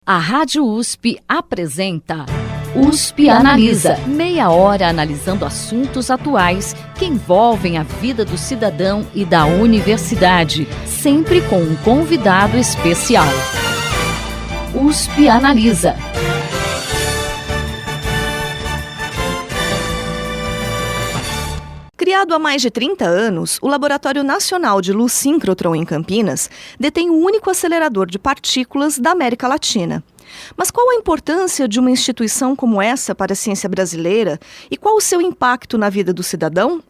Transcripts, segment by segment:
A Rádio USP apresenta USP Analisa. Meia hora analisando assuntos atuais que envolvem a vida do cidadão e da universidade, sempre com um convidado especial. USP Analisa. Criado há mais de 30 anos, o Laboratório Nacional de Luz Síncrotron em Campinas detém o único acelerador de partículas da América Latina. Mas qual a importância de uma instituição como essa para a ciência brasileira e qual o seu impacto na vida do cidadão?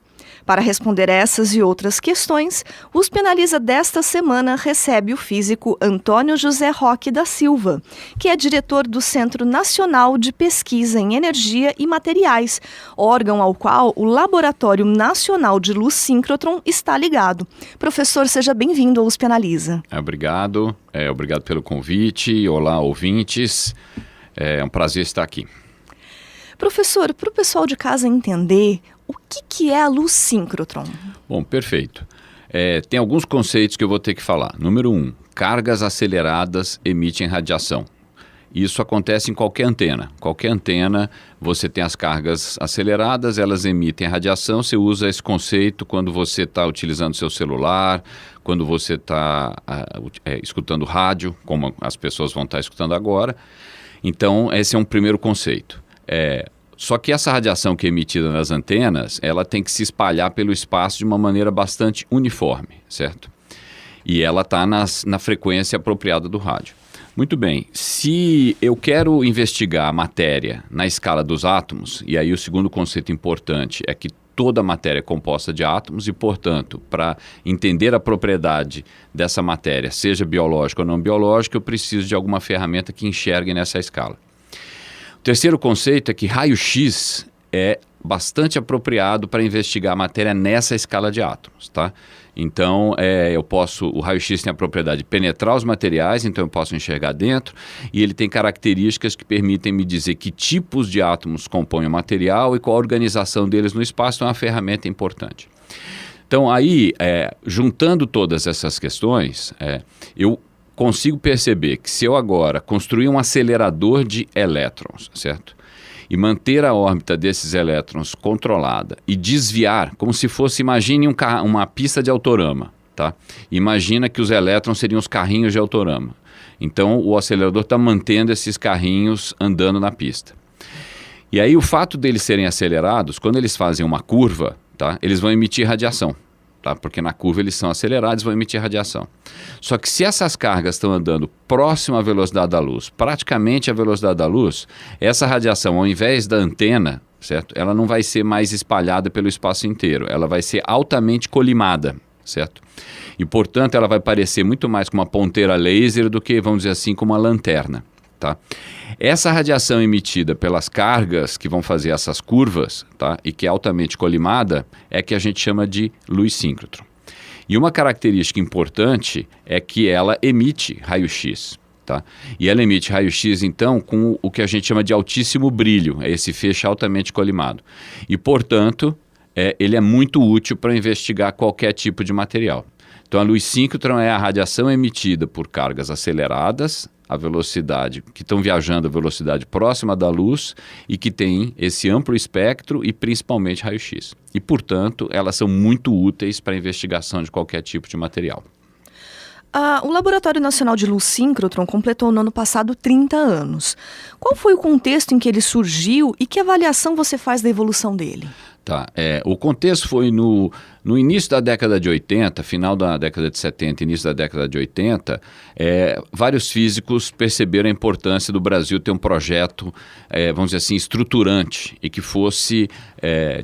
Para responder essas e outras questões, o USP Analisa desta semana recebe o físico Antônio José Roque da Silva, que é diretor do Centro Nacional de Pesquisa em Energia e Materiais, órgão ao qual o Laboratório Nacional de Luz Síncrotron está ligado. Professor, seja bem-vindo ao USP Analisa. Obrigado pelo convite. Olá, ouvintes. É um prazer estar aqui. Professor, para o pessoal de casa entender, o que é a luz síncrotron? Bom, perfeito. Tem alguns conceitos que eu vou ter que falar. Número 1, cargas aceleradas emitem radiação. Isso acontece em qualquer antena. Qualquer antena, você tem as cargas aceleradas, elas emitem radiação. Você usa esse conceito quando você está utilizando seu celular, quando você está escutando rádio, como as pessoas vão estar escutando agora. Então, esse é um primeiro conceito. Só que essa radiação que é emitida nas antenas, ela tem que se espalhar pelo espaço de uma maneira bastante uniforme, certo? E ela está na frequência apropriada do rádio. Muito bem, se eu quero investigar a matéria na escala dos átomos, e aí o segundo conceito importante é que toda matéria é composta de átomos e, portanto, para entender a propriedade dessa matéria, seja biológica ou não biológica, eu preciso de alguma ferramenta que enxergue nessa escala. O terceiro conceito é que raio-x é bastante apropriado para investigar a matéria nessa escala de átomos, tá? Então, o raio-x tem a propriedade de penetrar os materiais, então eu posso enxergar dentro, e ele tem características que permitem me dizer que tipos de átomos compõem o material e qual a organização deles no espaço, então é uma ferramenta importante. Então, aí, juntando todas essas questões, eu consigo perceber que se eu agora construir um acelerador de elétrons, certo? E manter a órbita desses elétrons controlada e desviar, como se fosse, imagine uma pista de autorama, tá? Imagina que os elétrons seriam os carrinhos de autorama. Então, o acelerador está mantendo esses carrinhos andando na pista. E aí, o fato deles serem acelerados, quando eles fazem uma curva, tá? Eles vão emitir radiação. Tá? Porque na curva eles são acelerados e vão emitir radiação. Só que se essas cargas estão andando próximo à velocidade da luz, praticamente à velocidade da luz, essa radiação, ao invés da antena, certo? Ela não vai ser mais espalhada pelo espaço inteiro, ela vai ser altamente colimada, certo? E, portanto, ela vai parecer muito mais como uma ponteira laser do que, vamos dizer assim, como uma lanterna. Tá? Essa radiação emitida pelas cargas que vão fazer essas curvas, tá? E que é altamente colimada, é que a gente chama de luz síncrotron. E uma característica importante é que ela emite raio-x. Tá? E ela emite raio-x, então, com o que a gente chama de altíssimo brilho, é esse feixe altamente colimado. E, portanto, ele é muito útil para investigar qualquer tipo de material. Então, a luz síncrotron é a radiação emitida por cargas aceleradas, a velocidade, que estão viajando a velocidade próxima da luz e que tem esse amplo espectro e principalmente raio-x. E, portanto, elas são muito úteis para a investigação de qualquer tipo de material. O Laboratório Nacional de Luz Síncrotron completou no ano passado 30 anos. Qual foi o contexto em que ele surgiu e que avaliação você faz da evolução dele? Tá, o contexto foi no início da década de 80, final da década de 70, início da década de 80, vários físicos perceberam a importância do Brasil ter um projeto, vamos dizer assim, estruturante e que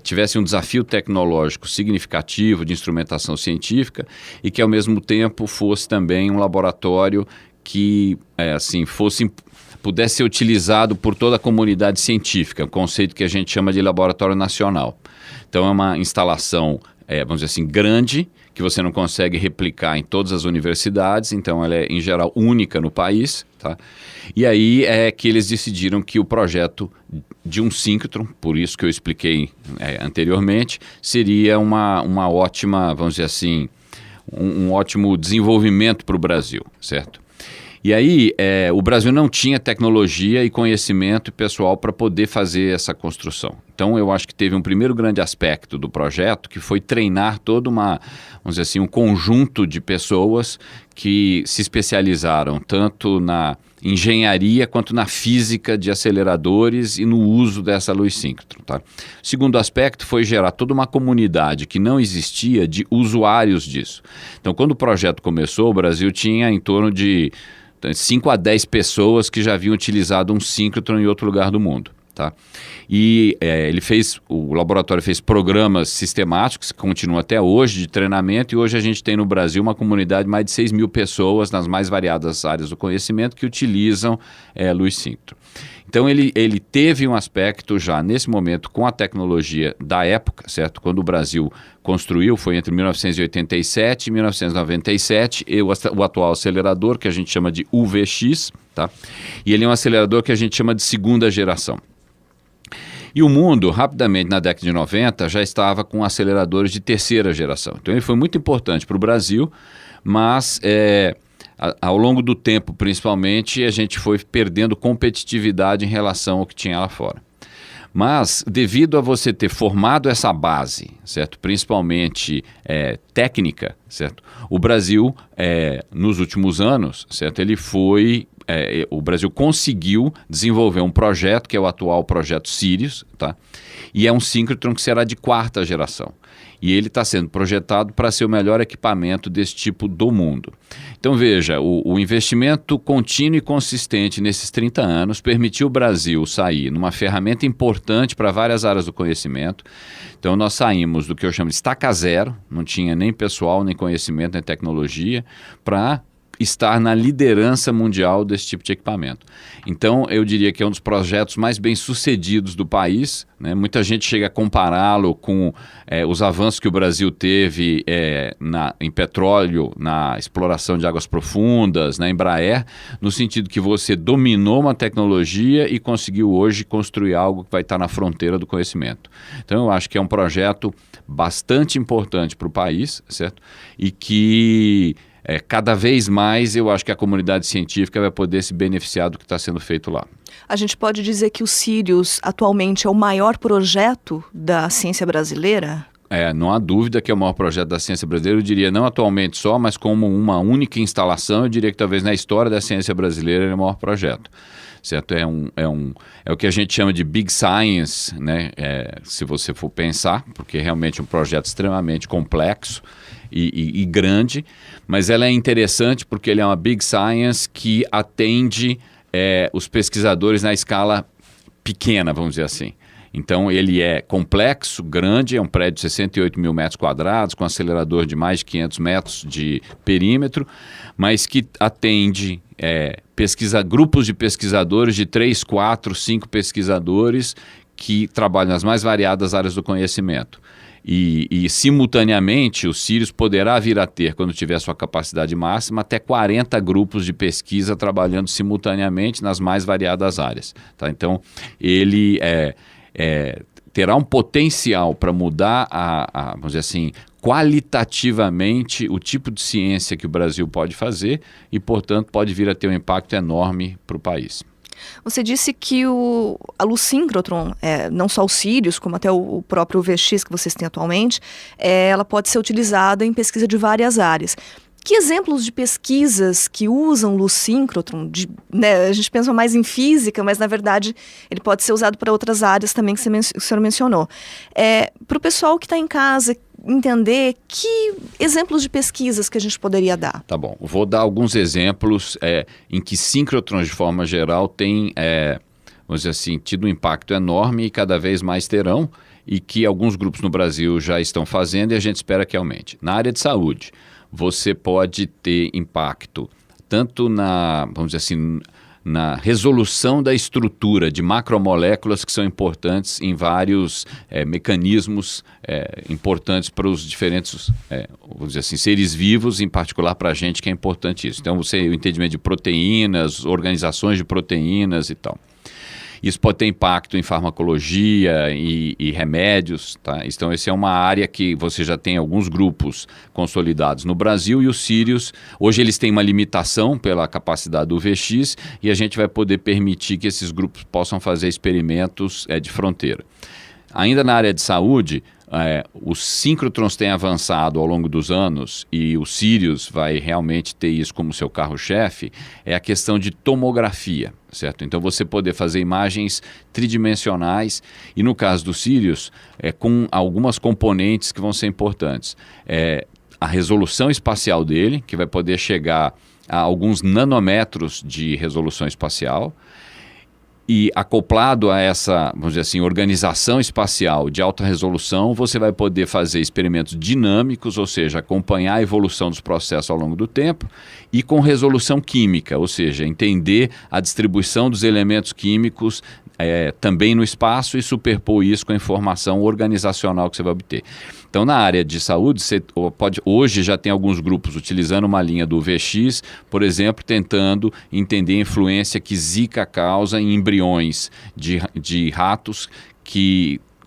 tivesse um desafio tecnológico significativo de instrumentação científica e que, ao mesmo tempo, fosse também um laboratório que, pudesse ser utilizado por toda a comunidade científica, um conceito que a gente chama de laboratório nacional. Então, é uma instalação, vamos dizer assim, grande, que você não consegue replicar em todas as universidades, então ela é, em geral, única no país. Tá? E aí é que eles decidiram que o projeto de um síncrotron, por isso que eu expliquei anteriormente, seria uma ótima, vamos dizer assim, um ótimo desenvolvimento para o Brasil, certo? E aí, o Brasil não tinha tecnologia e conhecimento pessoal para poder fazer essa construção. Então, eu acho que teve um primeiro grande aspecto do projeto, que foi treinar toda vamos dizer assim, um conjunto de pessoas que se especializaram tanto na engenharia quanto na física de aceleradores e no uso dessa luz síncrotron. Tá? O segundo aspecto foi gerar toda uma comunidade que não existia de usuários disso. Então, quando o projeto começou, o Brasil tinha em torno de 5 a 10 pessoas que já haviam utilizado um síncrotron em outro lugar do mundo. Tá? E o laboratório fez programas sistemáticos, que continuam até hoje, de treinamento, e hoje a gente tem no Brasil uma comunidade de mais de 6 mil pessoas nas mais variadas áreas do conhecimento que utilizam luz síncrotron. Então ele teve um aspecto já nesse momento com a tecnologia da época, certo? Quando o Brasil construiu, foi entre 1987 e 1997, o atual acelerador, que a gente chama de UVX, tá? E ele é um acelerador que a gente chama de segunda geração. E o mundo, rapidamente, na década de 90, já estava com aceleradores de terceira geração. Então ele foi muito importante para o Brasil, mas ao longo do tempo, principalmente, a gente foi perdendo competitividade em relação ao que tinha lá fora. Mas, devido a você ter formado essa base, certo? Principalmente técnica, certo? O Brasil, nos últimos anos, certo? O Brasil conseguiu desenvolver um projeto, que é o atual projeto Sirius, tá? E é um síncrotron que será de quarta geração. E ele está sendo projetado para ser o melhor equipamento desse tipo do mundo. Então veja, o investimento contínuo e consistente nesses 30 anos permitiu o Brasil sair numa ferramenta importante para várias áreas do conhecimento. Então nós saímos do que eu chamo de estaca zero, não tinha nem pessoal, nem conhecimento, nem tecnologia, para estar na liderança mundial desse tipo de equipamento. Então, eu diria que é um dos projetos mais bem-sucedidos do país, né? Muita gente chega a compará-lo com os avanços que o Brasil teve em petróleo, na exploração de águas profundas, na Embraer, no sentido que você dominou uma tecnologia e conseguiu hoje construir algo que vai estar na fronteira do conhecimento. Então, eu acho que é um projeto bastante importante para o país, certo? E que cada vez mais eu acho que a comunidade científica vai poder se beneficiar do que está sendo feito lá. A gente pode dizer que o Sirius atualmente é o maior projeto da ciência brasileira? Não há dúvida que é o maior projeto da ciência brasileira, eu diria não atualmente só, mas como uma única instalação, eu diria que talvez na história da ciência brasileira ele é o maior projeto. Certo? É o que a gente chama de Big Science, né? Se você for pensar, porque é realmente um projeto extremamente complexo e grande, mas ela é interessante porque ele é uma Big Science que atende os pesquisadores na escala pequena, vamos dizer assim. Então ele é complexo, grande, é um prédio de 68 mil metros quadrados, com acelerador de mais de 500 metros de perímetro, mas que atende grupos de pesquisadores de 3, 4, 5 pesquisadores que trabalham nas mais variadas áreas do conhecimento. E simultaneamente, o Sirius poderá vir a ter, quando tiver sua capacidade máxima, até 40 grupos de pesquisa trabalhando simultaneamente nas mais variadas áreas. Tá? Então, ele terá um potencial para mudar, vamos dizer assim, qualitativamente o tipo de ciência que o Brasil pode fazer e, portanto, pode vir a ter um impacto enorme para o país. Você disse que a luz síncrotron, não só o Sirius, como até o próprio VX que vocês têm atualmente, ela pode ser utilizada em pesquisa de várias áreas. Que exemplos de pesquisas que usam luz síncrotron, a gente pensa mais em física, mas na verdade ele pode ser usado para outras áreas também que o senhor mencionou. Para o pessoal que está em casa entender, que exemplos de pesquisas que a gente poderia dar? Tá bom, vou dar alguns exemplos em que síncrotrons de forma geral têm, vamos dizer assim, tido um impacto enorme e cada vez mais terão, e que alguns grupos no Brasil já estão fazendo e a gente espera que aumente. Na área de saúde, você pode ter impacto tanto vamos dizer assim, na resolução da estrutura de macromoléculas que são importantes em vários mecanismos importantes para os diferentes, vamos dizer assim, seres vivos, em particular para a gente que é importante isso. Então, o entendimento de proteínas, organizações de proteínas e tal. Isso pode ter impacto em farmacologia e remédios, tá? Então, essa é uma área que você já tem alguns grupos consolidados no Brasil, e os Sirius, hoje eles têm uma limitação pela capacidade do UVX, e a gente vai poder permitir que esses grupos possam fazer experimentos de fronteira. Ainda na área de saúde, os síncrotrons têm avançado ao longo dos anos, e o Sirius vai realmente ter isso como seu carro-chefe, é a questão de tomografia, certo? Então você poder fazer imagens tridimensionais, e no caso do Sirius, com algumas componentes que vão ser importantes. A resolução espacial dele, que vai poder chegar a alguns nanômetros de resolução espacial, e acoplado a essa, vamos dizer assim, organização espacial de alta resolução, você vai poder fazer experimentos dinâmicos, ou seja, acompanhar a evolução dos processos ao longo do tempo, e com resolução química, ou seja, entender a distribuição dos elementos químicos também no espaço, e superpor isso com a informação organizacional que você vai obter. Então, na área de saúde, hoje já tem alguns grupos utilizando uma linha do UVX, por exemplo, tentando entender a influência que Zika causa em embriões de ratos,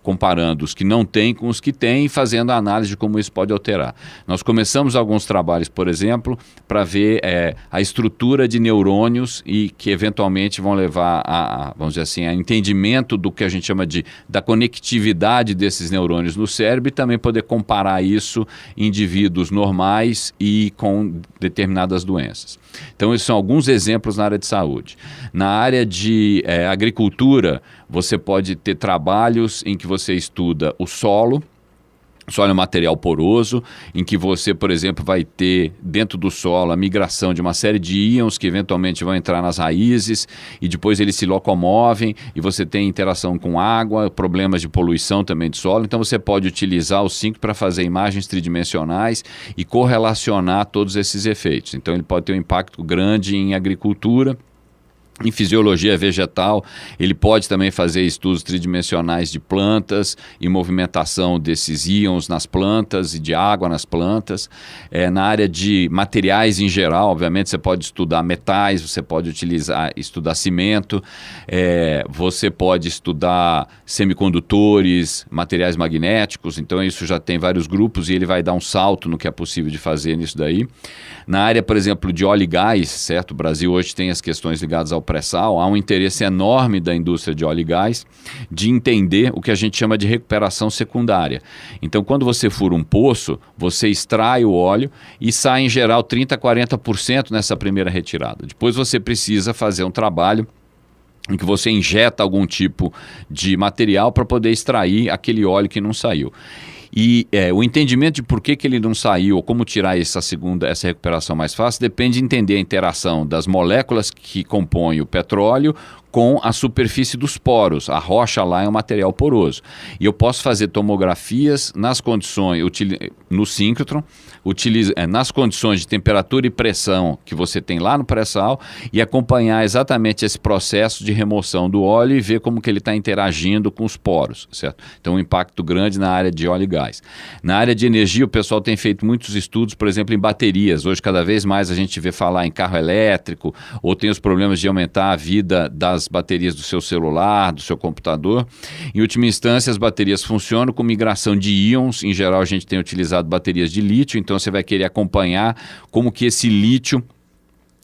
comparando os que não têm com os que têm e fazendo a análise de como isso pode alterar. Nós começamos alguns trabalhos, por exemplo, para ver a estrutura de neurônios, e que eventualmente vão levar vamos dizer assim, a entendimento do que a gente chama da conectividade desses neurônios no cérebro, e também poder comparar isso em indivíduos normais e com determinadas doenças. Então, esses são alguns exemplos na área de saúde. Na área de agricultura, você pode ter trabalhos em que você estuda o solo. O solo é um material poroso, em que você, por exemplo, vai ter dentro do solo a migração de uma série de íons que eventualmente vão entrar nas raízes, e depois eles se locomovem, e você tem interação com água, problemas de poluição também de solo. Então você pode utilizar o SYNCRO para fazer imagens tridimensionais e correlacionar todos esses efeitos. Então ele pode ter um impacto grande em agricultura. Em fisiologia vegetal, ele pode também fazer estudos tridimensionais de plantas e movimentação desses íons nas plantas e de água nas plantas. Na área de materiais em geral, obviamente, você pode estudar metais, você pode estudar cimento, você pode estudar semicondutores, materiais magnéticos. Então isso já tem vários grupos, e ele vai dar um salto no que é possível de fazer nisso daí. Na área, por exemplo, de óleo e gás, certo? O Brasil hoje tem as questões ligadas ao pré-sal. Há um interesse enorme da indústria de óleo e gás de entender o que a gente chama de recuperação secundária. Então, quando você fura um poço, você extrai o óleo e sai, em geral, 30% a 40% nessa primeira retirada. Depois você precisa fazer um trabalho em que você injeta algum tipo de material para poder extrair aquele óleo que não saiu. E o entendimento de por que ele não saiu, ou como tirar essa recuperação mais fácil, depende de entender a interação das moléculas que compõem o petróleo com a superfície dos poros. A rocha lá é um material poroso. E eu posso fazer tomografias nas condições, no síncrotron, nas condições de temperatura e pressão que você tem lá no pré-sal, e acompanhar exatamente esse processo de remoção do óleo e ver como que ele está interagindo com os poros, certo? Então, um impacto grande na área de óleo e gás. Na área de energia, o pessoal tem feito muitos estudos, por exemplo, em baterias. Hoje, cada vez mais a gente vê falar em carro elétrico, ou tem os problemas de aumentar a vida das baterias do seu celular, do seu computador. Em última instância, as baterias funcionam com migração de íons. Em geral, a gente tem utilizado baterias de lítio, então você vai querer acompanhar como que esse lítio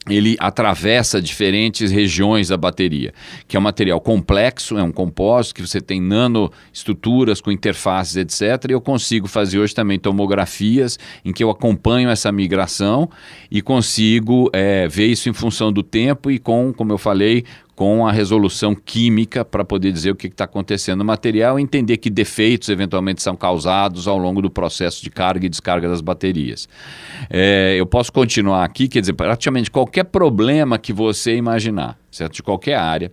ele atravessa diferentes regiões da bateria, que é um material complexo, é um compósito, que você tem nanoestruturas com interfaces, etc. E eu consigo fazer hoje também tomografias em que eu acompanho essa migração e consigo ver isso em função do tempo e como eu falei, com a resolução química para poder dizer o que está acontecendo no material e entender que defeitos eventualmente são causados ao longo do processo de carga e descarga das baterias. Eu posso continuar aqui, quer dizer, praticamente qualquer problema que você imaginar, certo? De qualquer área,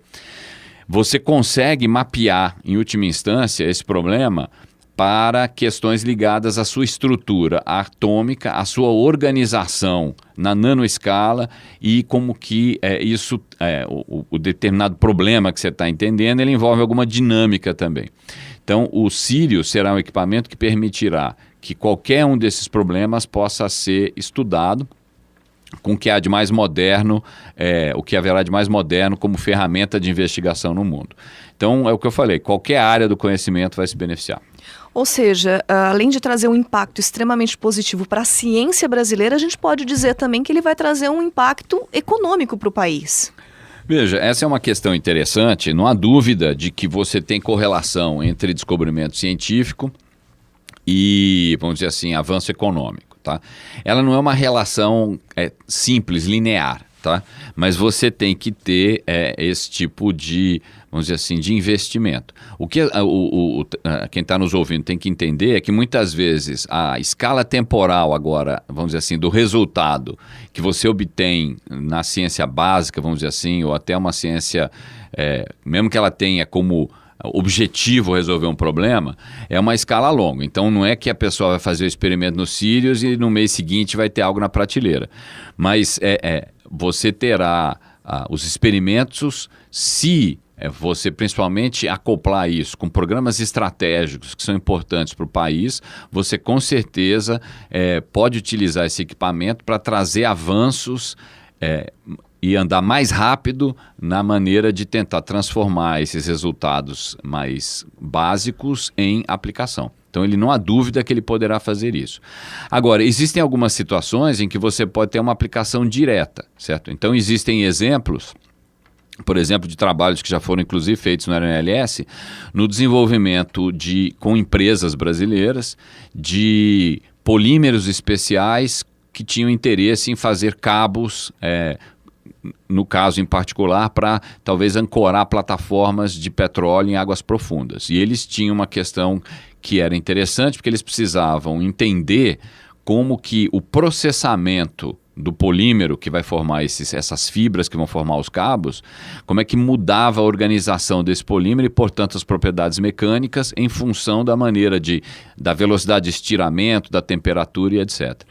você consegue mapear, em última instância, esse problema para questões ligadas à sua estrutura atômica, à sua organização na nanoescala e como que o determinado problema que você está entendendo, ele envolve alguma dinâmica também. Então, o Sirius será um equipamento que permitirá que qualquer um desses problemas possa ser estudado com o que há de mais moderno, o que haverá de mais moderno como ferramenta de investigação no mundo. Então, é o que eu falei, qualquer área do conhecimento vai se beneficiar. Ou seja, além de trazer um impacto extremamente positivo para a ciência brasileira, a gente pode dizer também que ele vai trazer um impacto econômico para o país. Veja, essa é uma questão interessante. Não há dúvida de que você tem correlação entre descobrimento científico e, vamos dizer assim, avanço econômico. Tá? Ela não é uma relação simples, linear, tá? Mas você tem que ter esse tipo de, vamos dizer assim, de investimento. O que quem está nos ouvindo tem que entender é que muitas vezes a escala temporal agora, vamos dizer assim, do resultado que você obtém na ciência básica, vamos dizer assim, ou até uma ciência, mesmo que ela tenha como objetivo resolver um problema, é uma escala longa. Então não é que a pessoa vai fazer o experimento nos Sirius e no mês seguinte vai ter algo na prateleira. Mas você terá os experimentos se você principalmente acoplar isso com programas estratégicos que são importantes para o país, você com certeza pode utilizar esse equipamento para trazer avanços e andar mais rápido na maneira de tentar transformar esses resultados mais básicos em aplicação. Então, ele não há dúvida que ele poderá fazer isso. Agora, existem algumas situações em que você pode ter uma aplicação direta, certo? Então, existem exemplos, por exemplo, de trabalhos que já foram inclusive feitos no RNLS, no desenvolvimento com empresas brasileiras de polímeros especiais que tinham interesse em fazer cabos, no caso em particular, para talvez ancorar plataformas de petróleo em águas profundas. E eles tinham uma questão que era interessante, porque eles precisavam entender como que o processamento do polímero que vai formar essas fibras que vão formar os cabos, como é que mudava a organização desse polímero e, portanto, as propriedades mecânicas em função da maneira da velocidade de estiramento, da temperatura e etc.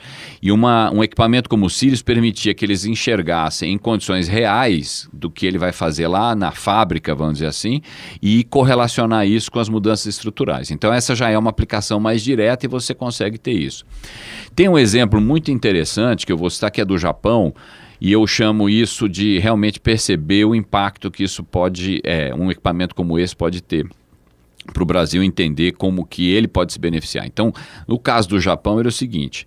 E um equipamento como o Sirius permitia que eles enxergassem em condições reais do que ele vai fazer lá na fábrica, vamos dizer assim, e correlacionar isso com as mudanças estruturais. Então, essa já é uma aplicação mais direta e você consegue ter isso. Tem um exemplo muito interessante que eu vou citar, que é do Japão, e eu chamo isso de realmente perceber o impacto que isso pode, um equipamento como esse pode ter para o Brasil, entender como que ele pode se beneficiar. Então, no caso do Japão era o seguinte,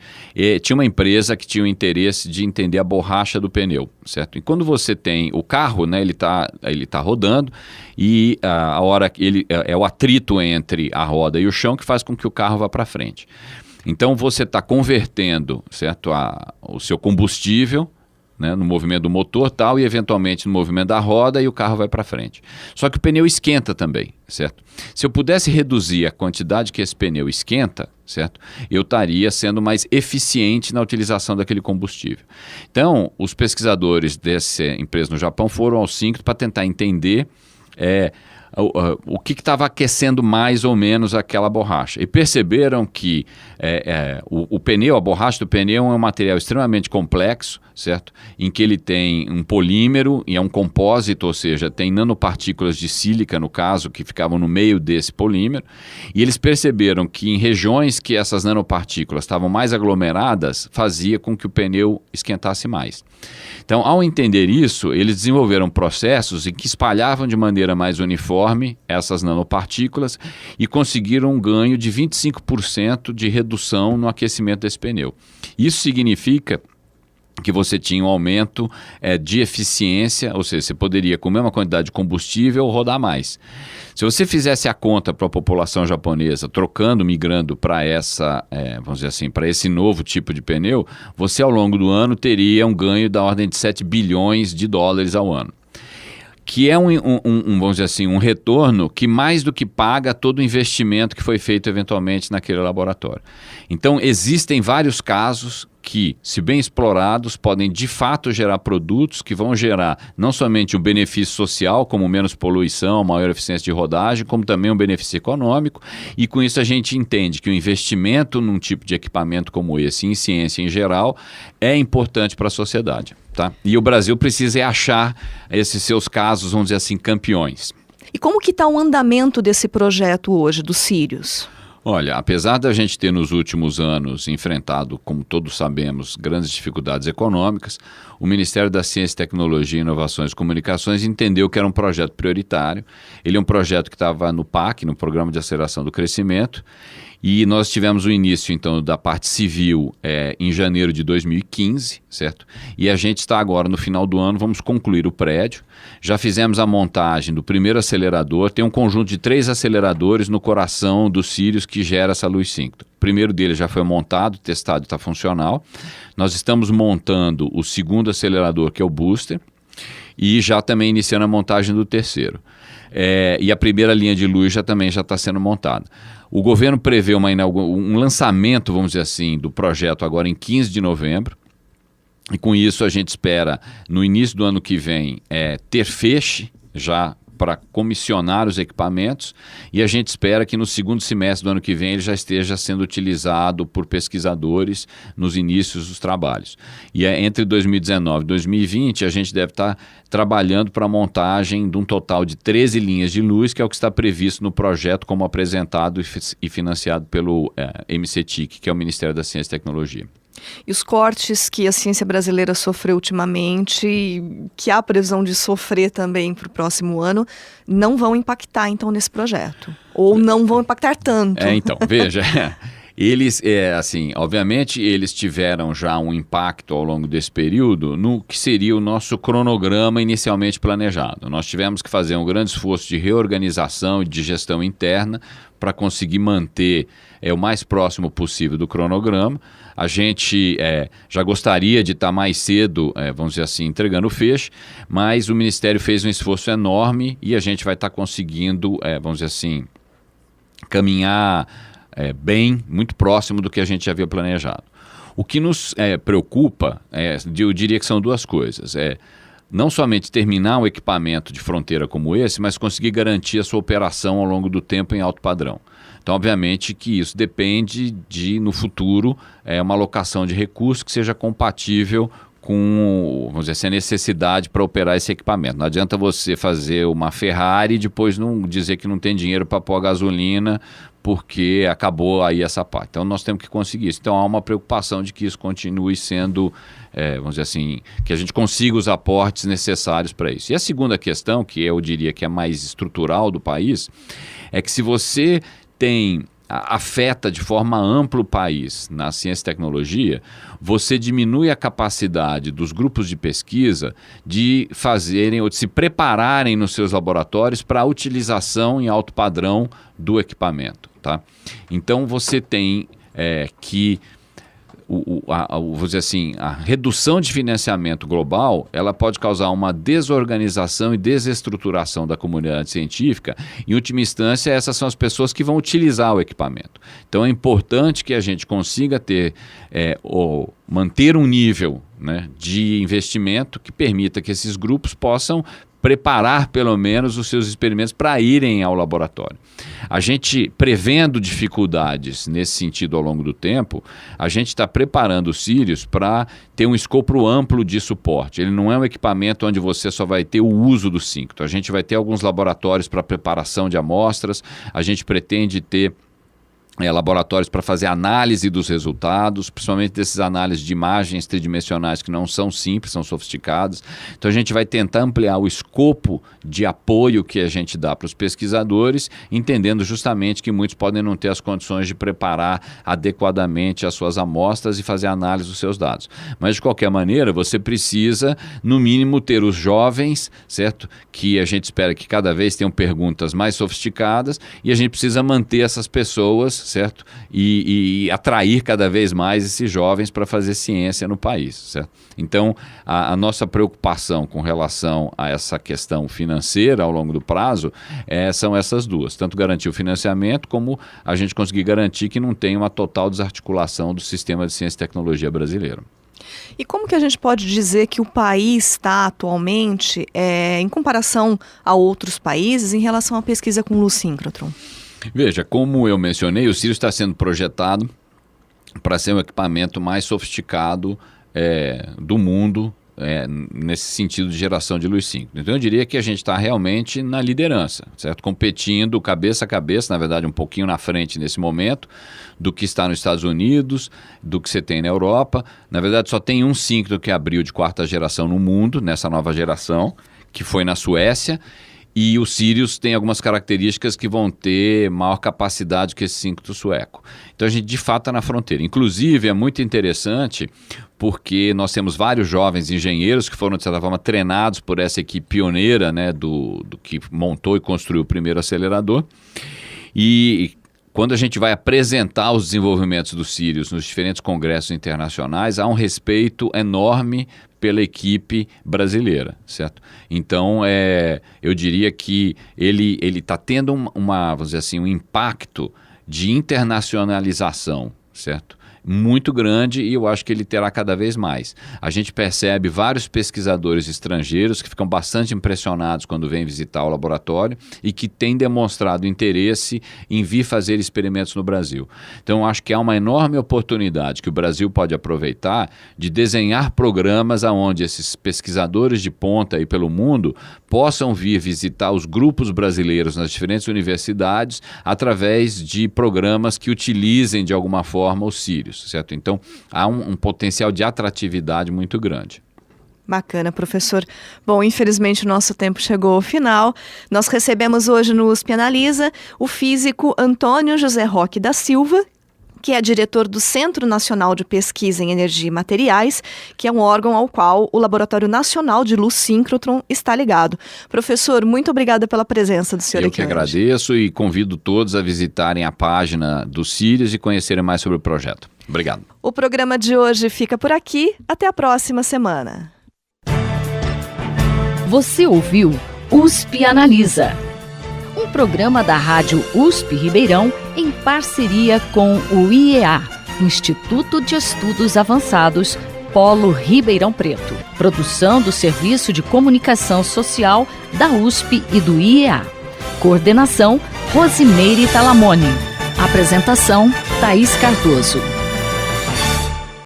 tinha uma empresa que tinha o interesse de entender a borracha do pneu, certo? E quando você tem o carro, né, ele tá rodando e a hora que ele é o atrito entre a roda e o chão que faz com que o carro vá para frente. Então, você está convertendo, certo, o seu combustível, né, no movimento do motor tal, e eventualmente no movimento da roda, e o carro vai para frente. Só que o pneu esquenta também, certo? Se eu pudesse reduzir a quantidade que esse pneu esquenta, certo, eu estaria sendo mais eficiente na utilização daquele combustível. Então, os pesquisadores dessa empresa no Japão foram ao SINCRO para tentar entender o que estava aquecendo mais ou menos aquela borracha. E perceberam que o pneu, a borracha do pneu é um material extremamente complexo, certo? Em que ele tem um polímero e é um compósito, ou seja, tem nanopartículas de sílica, no caso, que ficavam no meio desse polímero. E eles perceberam que em regiões que essas nanopartículas estavam mais aglomeradas, fazia com que o pneu esquentasse mais. Então, ao entender isso, eles desenvolveram processos em que espalhavam de maneira mais uniforme essas nanopartículas e conseguiram um ganho de 25% de redução no aquecimento desse pneu. Isso significa que você tinha um aumento de eficiência, ou seja, você poderia, com a mesma quantidade de combustível, rodar mais. Se você fizesse a conta para a população japonesa, migrando para vamos dizer assim, para esse novo tipo de pneu, você ao longo do ano teria um ganho da ordem de 7 bilhões de dólares ao ano. Que é vamos dizer assim, um retorno que mais do que paga todo o investimento que foi feito eventualmente naquele laboratório. Então, existem vários casos que, se bem explorados, podem de fato gerar produtos que vão gerar não somente um benefício social, como menos poluição, maior eficiência de rodagem, como também um benefício econômico, e com isso a gente entende que o investimento num tipo de equipamento como esse, em ciência em geral, é importante para a sociedade. Tá? E o Brasil precisa achar esses seus casos, vamos dizer assim, campeões. E como que está o andamento desse projeto hoje, do Sirius? Olha, apesar da gente ter nos últimos anos enfrentado, como todos sabemos, grandes dificuldades econômicas, o Ministério da Ciência, Tecnologia, Inovações e Comunicações entendeu que era um projeto prioritário. Ele é um projeto que estava no PAC, no Programa de Aceleração do Crescimento, e nós tivemos o início, então, da parte civil em janeiro de 2015, certo? E a gente está agora, no final do ano, vamos concluir o prédio. Já fizemos a montagem do primeiro acelerador, tem um conjunto de 3 aceleradores no coração dos Sirius que gera essa luz síncrona. O primeiro deles já foi montado, testado e está funcional. Nós estamos montando o segundo acelerador, que é o booster, e já também iniciando a montagem do terceiro. E a primeira linha de luz também já está sendo montada. O governo prevê um lançamento, vamos dizer assim, do projeto agora em 15 de novembro. E com isso a gente espera, no início do ano que vem, ter feixe já para comissionar os equipamentos, e a gente espera que no segundo semestre do ano que vem ele já esteja sendo utilizado por pesquisadores nos inícios dos trabalhos. E entre 2019 e 2020 a gente deve estar trabalhando para a montagem de um total de 13 linhas de luz, que é o que está previsto no projeto como apresentado e financiado pelo MCTIC, que é o Ministério da Ciência e Tecnologia. E os cortes que a ciência brasileira sofreu ultimamente, que há previsão de sofrer também para o próximo ano, não vão impactar, então, nesse projeto? Ou não vão impactar tanto? Então, veja, eles, obviamente, eles tiveram já um impacto ao longo desse período no que seria o nosso cronograma inicialmente planejado. Nós tivemos que fazer um grande esforço de reorganização e de gestão interna para conseguir manter o mais próximo possível do cronograma. A gente já gostaria de estar mais cedo, vamos dizer assim, entregando o feixe, mas o Ministério fez um esforço enorme e a gente vai estar conseguindo, vamos dizer assim, caminhar bem, muito próximo do que a gente já havia planejado. O que nos preocupa, eu diria que são 2 coisas. Não somente terminar um equipamento de fronteira como esse, mas conseguir garantir a sua operação ao longo do tempo em alto padrão. Então, obviamente que isso depende de, no futuro, uma alocação de recursos que seja compatível com, vamos dizer assim, a necessidade para operar esse equipamento. Não adianta você fazer uma Ferrari e depois não dizer que não tem dinheiro para pôr a gasolina porque acabou aí essa parte. Então, nós temos que conseguir isso. Então, há uma preocupação de que isso continue sendo, vamos dizer assim, que a gente consiga os aportes necessários para isso. E a segunda questão, que eu diria que é mais estrutural do país, é que se você afeta de forma ampla o país na ciência e tecnologia, você diminui a capacidade dos grupos de pesquisa de fazerem ou de se prepararem nos seus laboratórios para a utilização em alto padrão do equipamento. Tá? Então você tem que vou dizer assim, a redução de financiamento global, ela pode causar uma desorganização e desestruturação da comunidade científica. Em última instância, essas são as pessoas que vão utilizar o equipamento. Então é importante que a gente consiga ter ou manter um nível, né, de investimento que permita que esses grupos possam preparar pelo menos os seus experimentos para irem ao laboratório. A gente, prevendo dificuldades nesse sentido ao longo do tempo, a gente está preparando o Sirius para ter um escopo amplo de suporte. Ele não é um equipamento onde você só vai ter o uso do síncrono. A gente vai ter alguns laboratórios para preparação de amostras, a gente pretende ter laboratórios para fazer análise dos resultados, principalmente desses análises de imagens tridimensionais que não são simples, são sofisticadas. Então a gente vai tentar ampliar o escopo de apoio que a gente dá para os pesquisadores, entendendo justamente que muitos podem não ter as condições de preparar adequadamente as suas amostras e fazer análise dos seus dados. Mas de qualquer maneira, você precisa, no mínimo, ter os jovens, certo? Que a gente espera que cada vez tenham perguntas mais sofisticadas e a gente precisa manter essas pessoas, certo? E atrair cada vez mais esses jovens para fazer ciência no país, certo? Então, a nossa preocupação com relação a essa questão financeira ao longo do prazo são essas 2, tanto garantir o financiamento como a gente conseguir garantir que não tenha uma total desarticulação do sistema de ciência e tecnologia brasileiro. E como que a gente pode dizer que o país está atualmente, em comparação a outros países, em relação à pesquisa com luz síncrotron? Veja, como eu mencionei, o Sirius está sendo projetado para ser um equipamento mais sofisticado do mundo nesse sentido de geração de luz síncrona. Então eu diria que a gente está realmente na liderança, certo? Competindo cabeça a cabeça, na verdade um pouquinho na frente nesse momento, do que está nos Estados Unidos, do que você tem na Europa. Na verdade só tem um síncrono que abriu de 4ª geração no mundo, nessa nova geração, que foi na Suécia. E o Sirius tem algumas características que vão ter maior capacidade que esse síncrono sueco. Então a gente de fato está na fronteira. Inclusive é muito interessante porque nós temos vários jovens engenheiros que foram de certa forma treinados por essa equipe pioneira, né, do que montou e construiu o primeiro acelerador. E quando a gente vai apresentar os desenvolvimentos do Sirius nos diferentes congressos internacionais, há um respeito enorme pela equipe brasileira, certo? Então, eu diria que ele está tendo vamos dizer assim, um impacto de internacionalização, certo? Muito grande, e eu acho que ele terá cada vez mais. A gente percebe vários pesquisadores estrangeiros que ficam bastante impressionados quando vêm visitar o laboratório e que têm demonstrado interesse em vir fazer experimentos no Brasil. Então eu acho que há uma enorme oportunidade que o Brasil pode aproveitar de desenhar programas onde esses pesquisadores de ponta aí pelo mundo possam vir visitar os grupos brasileiros nas diferentes universidades através de programas que utilizem de alguma forma o Sirius. Certo? Então, há um potencial de atratividade muito grande. Bacana, professor. Bom, infelizmente o nosso tempo chegou ao final. Nós recebemos hoje no USP Analisa o físico Antônio José Roque da Silva, que é diretor do Centro Nacional de Pesquisa em Energia e Materiais, que é um órgão ao qual o Laboratório Nacional de Luz Síncrotron está ligado. Professor, muito obrigada pela presença do senhor aqui hoje. Eu que agradeço e convido todos a visitarem a página do Sirius e conhecerem mais sobre o projeto. Obrigado. O programa de hoje fica por aqui. Até a próxima semana. Você ouviu USP Analisa, um programa da Rádio USP Ribeirão em parceria com o IEA, Instituto de Estudos Avançados, Polo Ribeirão Preto. Produção do Serviço de Comunicação Social da USP e do IEA. Coordenação, Rosimeire Talamone. Apresentação, Thaís Cardoso.